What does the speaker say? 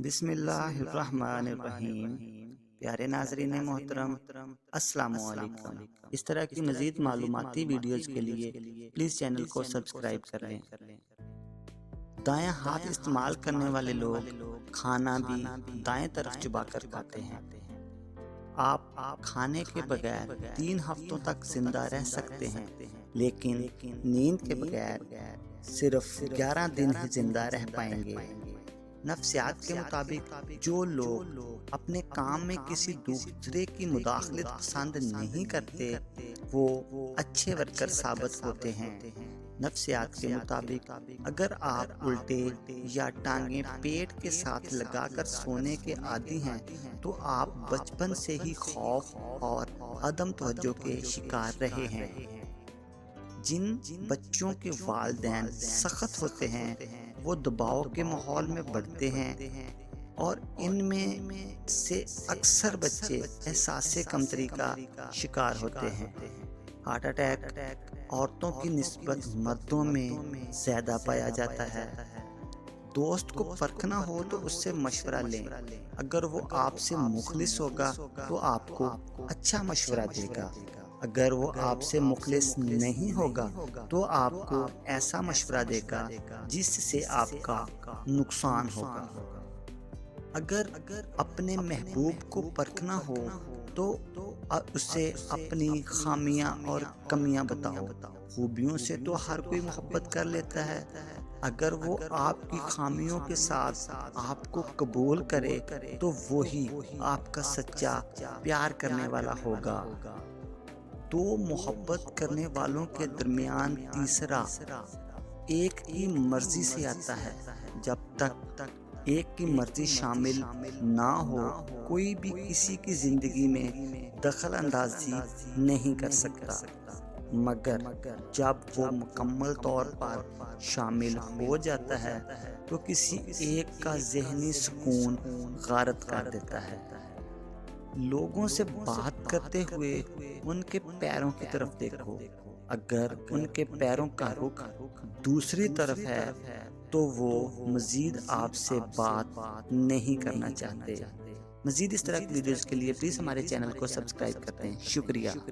بسم اللہ الرحمن الرحیم۔ پیارے ناظرین محترم، السلام علیکم۔ اس طرح کی مزید معلوماتی ویڈیوز کے لیے پلیز چینل کو سبسکرائب کر لیں۔ دائیں ہاتھ استعمال کرنے والے لوگ کھانا بھی دائیں طرف چبا کر کھاتے ہیں۔ آپ کھانے کے بغیر 3 ہفتوں تک زندہ رہ سکتے ہیں، لیکن نیند کے بغیر صرف 11 دن ہی زندہ رہ پائیں گے۔ نفسیات کے مطابق جو لوگ اپنے کام میں کسی دوسرے کی مداخلت پسند نہیں کرتے وہ اچھے ورکر ثابت ہوتے ہیں۔ نفسیات کے مطابق اگر آپ الٹے یا ٹانگیں پیٹ کے ساتھ لگا کر سونے کے عادی ہیں تو آپ بچپن سے ہی خوف اور عدم توجہ کے شکار رہے ہیں۔ جن بچوں کے والدین سخت ہوتے ہیں وہ دباؤ کے ماحول میں بڑھتے ہیں، اور ان میں سے اکثر بچے احساس کمتری کا شکار ہوتے ہیں۔ ہارٹ اٹیک عورتوں کی نسبت مردوں میں زیادہ پایا جاتا ہے۔ دوست کو پرکھنا ہو تو اس سے مشورہ لیں، اگر وہ آپ سے مخلص ہوگا تو آپ کو اچھا مشورہ دے گا، اگر وہ آپ سے مخلص نہیں ہوگا تو آپ کو ایسا مشورہ دے گا جس سے آپ کا نقصان ہوگا۔ اگر اپنے محبوب کو پرکھنا ہو تو اسے اپنی خامیاں اور کمیاں بتاؤ۔ خوبیوں سے تو ہر کوئی محبت کر لیتا ہے، اگر وہ آپ کی خامیوں کے ساتھ آپ کو قبول کرے تو وہی آپ کا سچا پیار کرنے والا ہوگا۔ دو محبت کرنے والوں کے درمیان تیسرا ایک کی مرضی سے آتا ہے۔ جب تک ایک کی مرضی شامل نہ ہو کوئی بھی کسی کی زندگی میں دخل اندازی نہیں کر سکتا، مگر جب وہ مکمل طور پر شامل ہو جاتا ہے تو کسی ایک کا ذہنی سکون غارت کر دیتا ہے۔ لوگوں سے بات کرتے ہوئے ان کے پیروں کی طرف دیکھو، اگر ان کے پیروں کا رخ دوسری طرف ہے تو وہ مزید آپ سے بات نہیں کرنا چاہتے۔ مزید اس طرح کی ویڈیوز کے لیے پلیز ہمارے چینل کو سبسکرائب کرتے ہیں۔ شکریہ۔